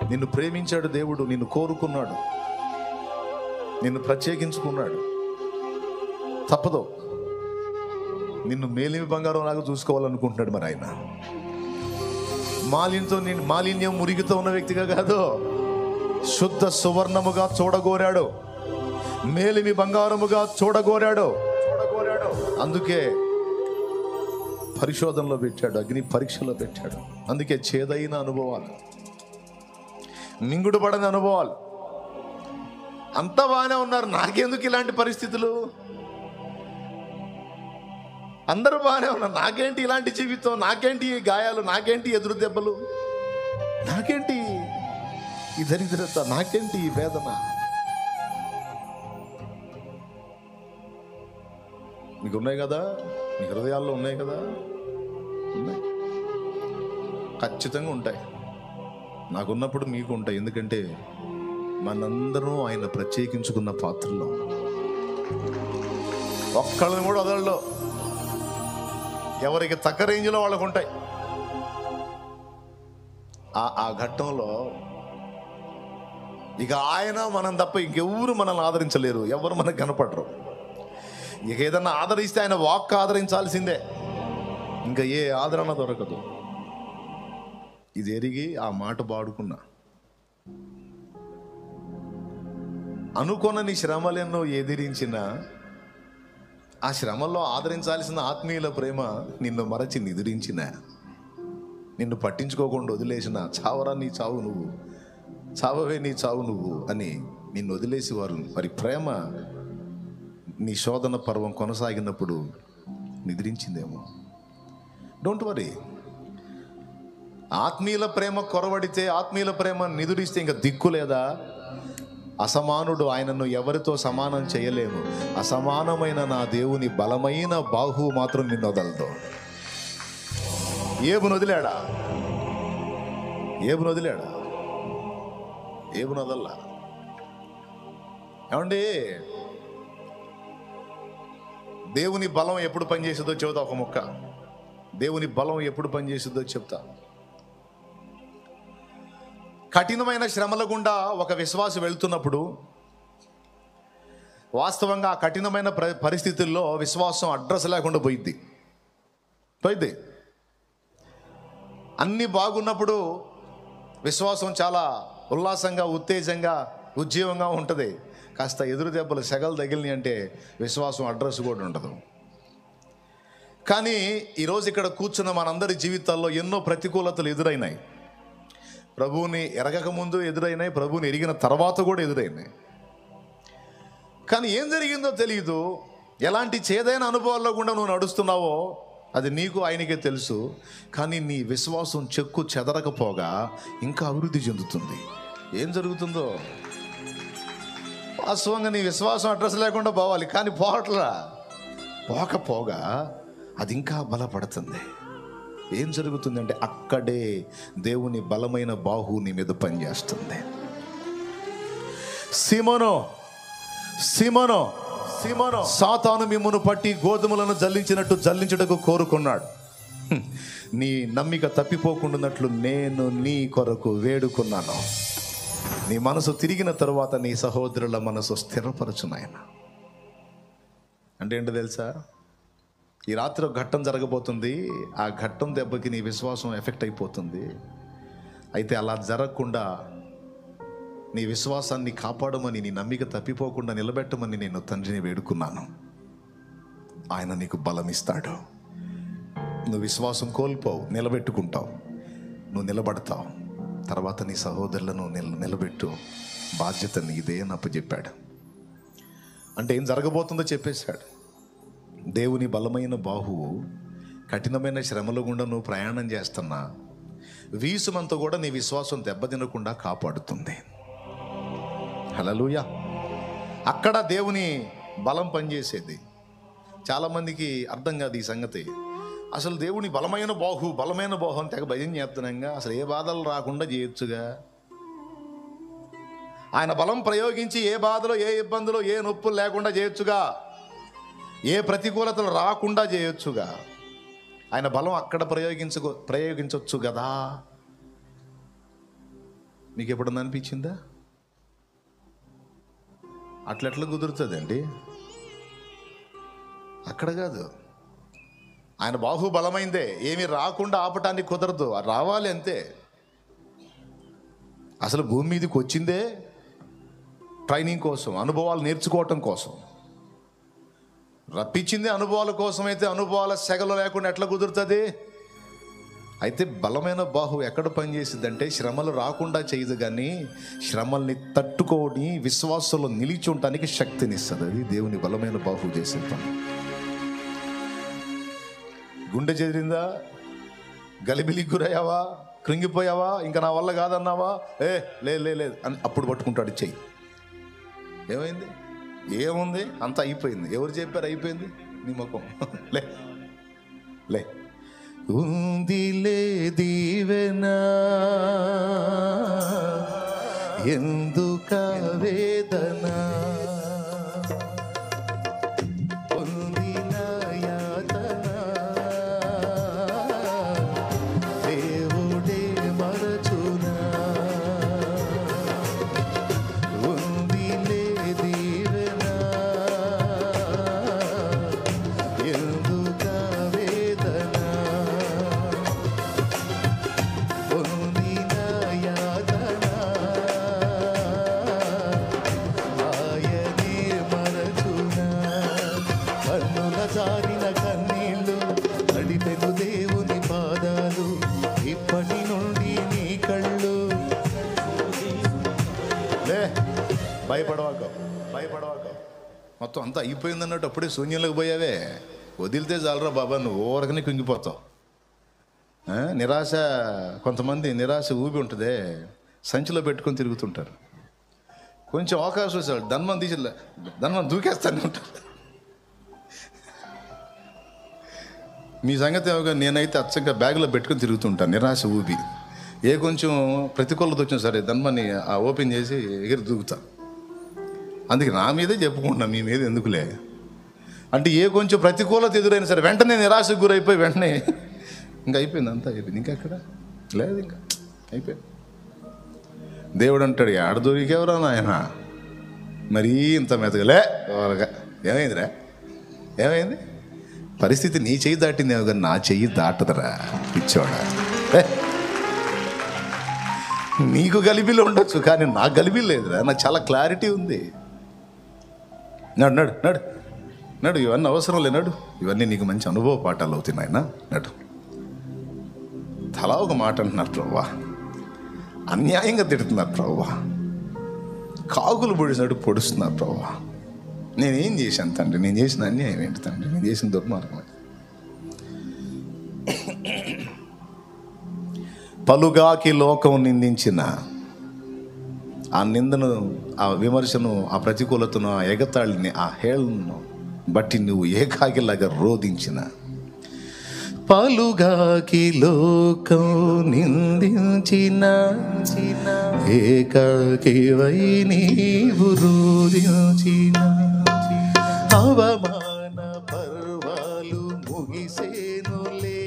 నిన్ను ప్రేమించాడు దేవుడు, నిన్ను కోరుకున్నాడు, నిన్ను ప్రత్యేకించుకున్నాడు. తప్పదు, నిన్ను మేలిమి బంగారం లాగా చూసుకోవాలనుకుంటున్నాడు. మరి ఆయన మాలిన్యం మురిగితో ఉన్న వ్యక్తిగా కాదు, శుద్ధ సువర్ణముగా చూడగోరాడు, మేలిమి బంగారముగా చూడగోరాడు. అందుకే పరిశోధనలో పెట్టాడు, అగ్ని పరీక్షలో పెట్టాడు. అందుకే చేదైన అనుభవాలు, మింగుడు పడని అనుభవాలు. అంతా బాగానే ఉన్నారు, నాకెందుకు ఇలాంటి పరిస్థితులు? అందరూ బాగానే ఉన్నారు, నాకేంటి ఇలాంటి జీవితం? నాకేంటి ఈ గాయాలు? నాకేంటి ఎదురు దెబ్బలు? నాకేంటి ఈ దరిద్రత? నాకేంటి ఈ వేదన? మీకు ఉన్నాయి కదా, మీ హృదయాల్లో ఉన్నాయి కదా? ఉన్నాయి, ఖచ్చితంగా ఉంటాయి. నాకున్నప్పుడు మీకు ఉంటాయి. ఎందుకంటే మనందరం ఆయన ప్రత్యేకించుకున్న పాత్రలో ఒక్కళ్ళని కూడా వదలలో. ఎవరికి తక్క రేంజ్లో వాళ్ళకు ఉంటాయి. ఆ ఘట్టంలో ఇక ఆయన మనం తప్ప ఇంకెవరు మనల్ని ఆదరించలేరు, ఎవరు మనకు కనపడరు. ఇక ఏదన్నా ఆదరిస్తే ఆయన వాక్ ఆదరించాల్సిందే, ఇంకా ఏ ఆదరణ దొరకదు. ఇది ఎరిగి ఆ మాట పాడుకున్నా. అనుకోనని శ్రమలెన్నో ఎదిరించిన ఆ శ్రమల్లో ఆదరించాల్సిన ఆత్మీయుల ప్రేమ నిన్ను మరచి నిదురించిన, నిన్ను పట్టించుకోకుండా వదిలేసిన, చావరా నీ చావు నువ్వు, చావవే నీ చావు నువ్వు అని నిన్ను వదిలేసి వారు మరి ప్రేమ నీ శోధన పర్వం కొనసాగినప్పుడు నిద్రించిందేమో. Don't worry. ఆత్మీయుల ప్రేమ కొరవడితే, ఆత్మీయుల ప్రేమ నిదురిస్తే ఇంకా దిక్కు లేదా? అసమానుడు, ఆయనను ఎవరితో సమానం చేయలేము. అసమానమైన నా దేవుని బలమైన బాహువు మాత్రం నిన్ను వదలదు. ఏబును వదిలాడా? ఏబును వదిలాడా? ఏబును వదల్లా. ఏమండి, దేవుని బలం ఎప్పుడు పనిచేస్తుందో చెబుతా. ఒక ముక్క దేవుని బలం ఎప్పుడు పనిచేస్తుందో చెప్తా. కఠినమైన శ్రమల గుండా ఒక విశ్వాసి వెళ్తున్నప్పుడు వాస్తవంగా ఆ కఠినమైన పరిస్థితుల్లో విశ్వాసం అడ్రస్ లేకుండా పోయిద్ది. అన్నీ బాగున్నప్పుడు విశ్వాసం చాలా ఉల్లాసంగా, ఉత్తేజంగా, ఉజ్జీవంగా ఉంటుంది. కాస్త ఎదురు దెబ్బలు సెగలు తగిలినాయి అంటే విశ్వాసం అడ్రస్ కూడా ఉండదు. కానీ ఈరోజు ఇక్కడ కూర్చున్న మనందరి జీవితాల్లో ఎన్నో ప్రతికూలతలు ఎదురైనాయి. ప్రభువుని ఎరగక ముందు ఎదురైనాయి, ప్రభువుని ఎరిగిన తర్వాత కూడా ఎదురైనాయి. కానీ ఏం జరిగిందో తెలియదు. ఎలాంటి చేదైన అనుభవాల్లో కూడా నువ్వు నడుస్తున్నావో అది నీకు ఆయనకే తెలుసు. కానీ నీ విశ్వాసం చెక్కు చెదరకపోగా ఇంకా అభివృద్ధి చెందుతుంది. ఏం జరుగుతుందో వాస్తవంగా నీ విశ్వాసం అడ్రస్ లేకుండా పోవాలి, కానీ పోకపోగా అది ఇంకా బలపడుతుంది. ఏం జరుగుతుందంటే అక్కడే దేవుని బలమైన బాహువు నీ మీద పనిచేస్తుంది. సీమోను సాతాను మిమ్మును పట్టి గోధుమలను జల్లించినట్టు జల్లించుటకు కోరుకున్నాడు. నీ నమ్మిక తప్పిపోకుండాన్నట్లు నేను నీ కొరకు వేడుకున్నాను. నీ మనసు తిరిగిన తరువాత నీ సహోదరుల మనసు స్థిరపరచునాయన. అంటే ఏంటో తెలుసా? ఈ రాత్రి ఒక ఘట్టం జరగబోతుంది. ఆ ఘట్టం దెబ్బకి నీ విశ్వాసం ఎఫెక్ట్ అయిపోతుంది. అయితే అలా జరగకుండా నీ విశ్వాసాన్ని కాపాడమని, నీ నమ్మిక తప్పిపోకుండా నిలబెట్టమని నేను తండ్రిని వేడుకున్నాను. ఆయన నీకు బలం ఇస్తాడు. నువ్వు విశ్వాసం కోల్పోవు, నిలబెట్టుకుంటావు, నువ్వు నిలబడతావు. తర్వాత నీ సహోదరులను నిలబెట్టు బాధ్యత నీదే అని అప్పచెప్పాడు. అంటే ఏం జరగబోతుందో చెప్పేశాడు. దేవుని బలమైన బాహువు కఠినమైన శ్రమల గుండా నువ్వు ప్రయాణం చేస్తున్నా వీసుమంత కూడా నీ విశ్వాసం దెబ్బతినకుండా కాపాడుతుంది. హల్లెలూయా. అక్కడ దేవుని బలం పనిచేసేది. చాలామందికి అర్థం కాదు ఈ సంగతి. అసలు దేవుని బలమైన బాహు అని తెగ భజన చేస్తున్నాగా. అసలు ఏ బాధలు రాకుండా చేయొచ్చుగా. ఆయన బలం ప్రయోగించి ఏ బాధలో, ఏ ఇబ్బందులు, ఏ నొప్పులు లేకుండా చేయొచ్చుగా. ఏ ప్రతికూలతలు రాకుండా చేయొచ్చుగా. ఆయన బలం అక్కడ ప్రయోగించవచ్చు కదా. మీకు ఎప్పుడన్నా అనిపించిందా? అట్లెట్లా కుదురుతుందండి? అక్కడ కాదు, ఆయన బాహుబలమైందే, ఏమి రాకుండా ఆపటానికి కుదరదు, రావాలి అంతే. అసలు భూమి మీదకి వచ్చిందే ట్రైనింగ్ కోసం, అనుభవాలు నేర్చుకోవటం కోసం. రప్పించిందే అనుభవాల కోసం అయితే అనుభవాల సెగలు లేకుండా ఎట్లా కుదురుతుంది? అయితే బలమైన బాహు ఎక్కడ పనిచేసిందంటే శ్రమలు రాకుండా చేయదు, కానీ శ్రమల్ని తట్టుకొని విశ్వాసంలో నిలిచి ఉండటానికి శక్తినిస్తుంది. అది దేవుని బలమైన బాహు చేసే పని. గుండె చెదిరిందా? గలిబిలికి గురయ్యావా? కృంగిపోయావా? ఇంకా నా వల్ల కాదన్నావా? లేదు అని అప్పుడు పట్టుకుంటాడు చెయ్యి. ఏమైంది? ఏముంది? అంతా అయిపోయింది. ఎవరు చెప్పారు అయిపోయింది? నీ ముఖం. లే ఉందిలే దీవెనా, ఎందుక వేదన, పొందిన యాతన దేవుడే మరచునా. ఉందిలే దీవెనా, ఎందుక వేదన, పొందిన యాతన ఆయనే మరచునా. కన్నుల జారిన కన్నీళ్ళు నడిపెను దేవుని పాదాలు, ఇప్పటి నుండి నీ కళ్ళు. లే, భయపడవాక. మొత్తం అంతా అయిపోయింది అన్నట్టు అప్పుడే శూన్యంలోకి పోయావే. వదిలితే చాలరా బాబా, నువ్వు ఓరకనే కుంగిపోతావు. నిరాశ, కొంతమంది నిరాశ ఊబి ఉంటుందే, సంచిలో పెట్టుకొని తిరుగుతుంటారు. కొంచెం అవకాశం వచ్చాడు ధన్మని దూకేస్తానే ఉంటారు. మీ సంగతి ఏమో, నేనైతే అచ్చంగా బ్యాగులో పెట్టుకొని తిరుగుతుంటాను. నిరాశ ఊబి కొంచెం ప్రతికూలత వచ్చినా సరే ధన్మని ఓపెన్ చేసి ఎగిరి దూకుతా. అందుకే నా మీదే చెప్పుకుంటున్నా, మీ మీద ఎందుకులే అంటే కొంచెం ప్రతికూలత ఎదురైనా సరే వెంటనే నిరాశకు గురైపోయి వెంటనే ఇంకా అయిపోయింది, అంతా అయిపోయింది, ఇంకెక్కడ లేదు, ఇంకా అయిపోయింది. దేవుడు అంటాడు, ఆడ దొరికేవరా నాయన, మరీ ఇంత మెతగలే త్వరగా. ఏమైందిరా? ఏమైంది? పరిస్థితి నీ చెయ్యి దాటిందేమో కానీ నా చెయ్యి దాటదురా పిచ్చోడా. నీకు గలిబిలు ఉండొచ్చు, కానీ నాకు గలిబిలు లేదురా, నాకు చాలా క్లారిటీ ఉంది. నడు నడు నడు నడు, ఇవన్నీ అవసరం లే, నడు. ఇవన్నీ నీకు మంచి అనుభవ పాఠాలు అవుతాయి నాయన, నడు. తలా ఒక మాట అంటున్నారు ప్రభువా, అన్యాయంగా తిడుతున్నారు ప్రభువా, కాకులు పొడిచినట్టు పొడుస్తున్నారు ప్రభువా. నేనేం చేశాను తండ్రి? నేను చేసిన అన్యాయం ఏంటి తండ్రి? నేను చేసిన దుర్మార్గం. పలుగాకి లోకం నిందించిన ఆ నిందను, ఆ విమర్శను, ఆ ప్రతికూలతను, ఆ ఎగతాళిని, ఆ హేళనను బట్టి నువ్వు ఏకాకిలాగా రోధించిన, పలుగాకి లోకం నిందించిన ఏకాకివై నీవు రోధించిన, అవమాన పర్వాలు ముగిసేనులే,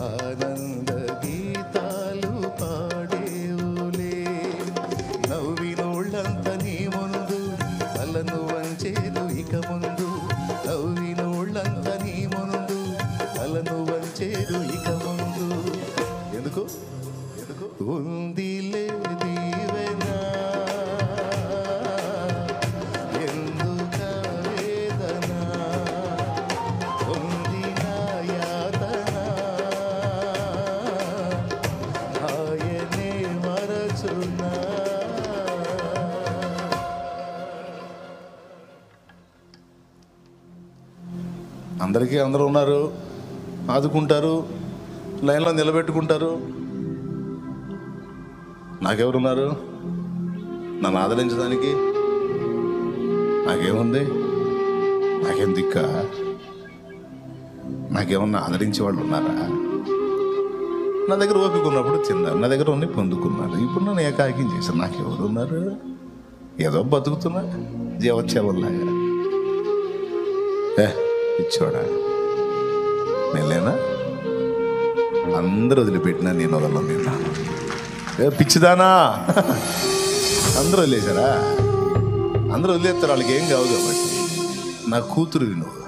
ఆనంద గీతాలు పాడేవులే, నవ్వినోళ్ళంత నీ ముందు తలను వంచేదు ఇక ముందు, నవ్వినోళ్ళంత నీ ముందు తలను వంచేదు ఇక ముందు. ఎందుకు? ఉందిలే దీవెనా, ఎందుక వేదన, పొందిన యాతన ఆయనే మరచునా. అందరికీ అందరూ ఉన్నారు, ఆదుకుంటారు, లైన్లో నిలబెట్టుకుంటారు. నాకెవరున్నారు నన్ను ఆదరించడానికి? నాకేముంది? నాకేం దిక్క? నాకేమన్నా ఆదరించే వాళ్ళు ఉన్నారా? నా దగ్గర ఓపిక ఉన్నప్పుడు తిన్నారు, నా దగ్గర ఉన్నాయి పొందుకున్నారు. ఇప్పుడు నన్ను ఏకాకిం చేశాను. నాకెవరు ఉన్నారు? ఏదో బతుకుతున్నా జీవచ్చేవల్లాగా. ఇచ్చోడా, నేను లేనా? అందరూ వదిలిపెట్టినా నేను వదలను. పిచ్చిదానా అందరూ వదిలేశారా? అందరూ వదిలేస్తారు, వాళ్ళకి ఏం కావు కాబట్టి. నా కూతురు నువ్వు,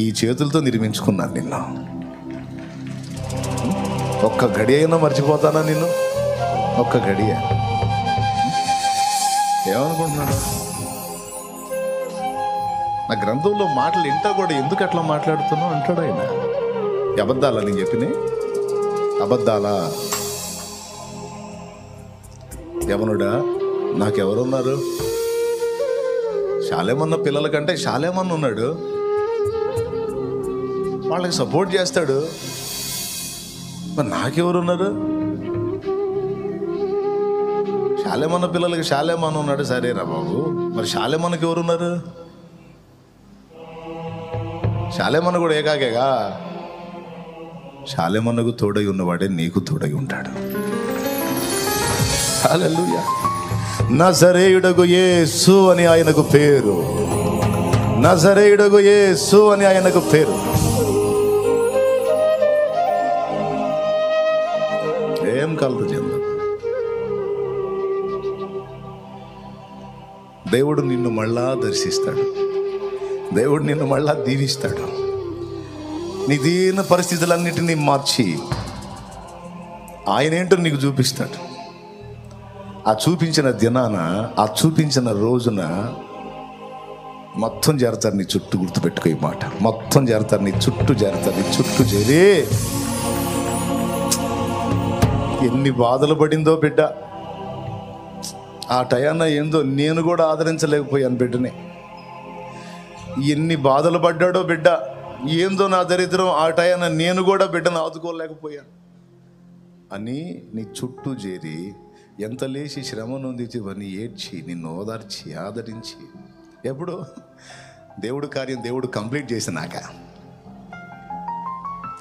ఈ చేతులతో నిర్మించుకున్నాను నిన్ను. ఒక్క గడి అయినా మర్చిపోతానా నిన్ను? ఒక్క గడియ ఏమనుకుంటున్నాను? నా గ్రంథంలో మాటలు వింటా కూడా ఎందుకు అట్లా మాట్లాడుతున్నావు అంటాడు ఆయన. అబద్ధాలా నేను చెప్పినాయి? అబద్ధాలా? యవనుడా, నాకెవరున్నారు? శాలేమన్న పిల్లల కంటే శాలేమన్న ఉన్నాడు, వాళ్ళకి సపోర్ట్ చేస్తాడు. మరి నాకెవరున్నారు? శాలేమన్న పిల్లలకి శాలేమన్న ఉన్నాడు, సరేరా బాబు. మరి శాలేమన్నకి ఎవరున్నారు? శాలేమన్న కూడా ఏకాకేగా. శాలేమన్నకు తోడై ఉన్నవాడే నీకు తోడై ఉంటాడు. హల్లెలూయా. నజరేయుడగు యేసు అని ఆయనకు పేరు. నజరేయుడగు యేసు అని ఆయనకు పేరు. ఏం కలదు చెంద. దేవుడు నిన్ను మళ్ళా దర్శిస్తాడు. దేవుడు నిన్ను మళ్ళా దీవిస్తాడు. నీ దీన పరిస్థితులన్నిటినీ మార్చి ఆయన ఏంటో నీకు చూపిస్తాడు. ఆ చూపించిన దినాన, ఆ చూపించిన రోజున మొత్తం చేరతారు నీ చుట్టూ. గుర్తుపెట్టుకో ఈ మాట, మొత్తం చేరతారు నీ చుట్టూ, చేరతారు నీ చుట్టూ చేరి. ఎన్ని బాధలు పడిందో బిడ్డ ఆ టయాన. ఏందో నేను కూడా ఆదరించలేకపోయాను బిడ్డని. ఎన్ని బాధలు పడ్డాడో బిడ్డ. ఏందో నా దరిద్రం, ఆ టయాన నేను కూడా బిడ్డను ఆదుకోలేకపోయాను అని నీ చుట్టూ చేరి ఎంత లేచి శ్రమ నొందితివని ఏడ్చి నిన్ను ఓదార్చి ఆదరించి, ఎప్పుడు దేవుడు కార్యం దేవుడు కంప్లీట్ చేసినాక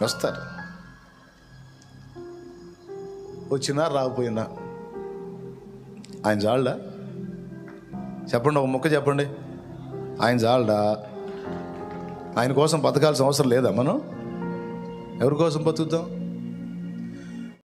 వస్తారు. వచ్చినా రాకపోయినా ఆయన చాలడా? చెప్పండి, ఒక మొక్క చెప్పండి. ఆయన చాలడా? ఆయన కోసం బతకాల్సిన అవసరం లేదా? మనం ఎవరి కోసం బతుకుతాం?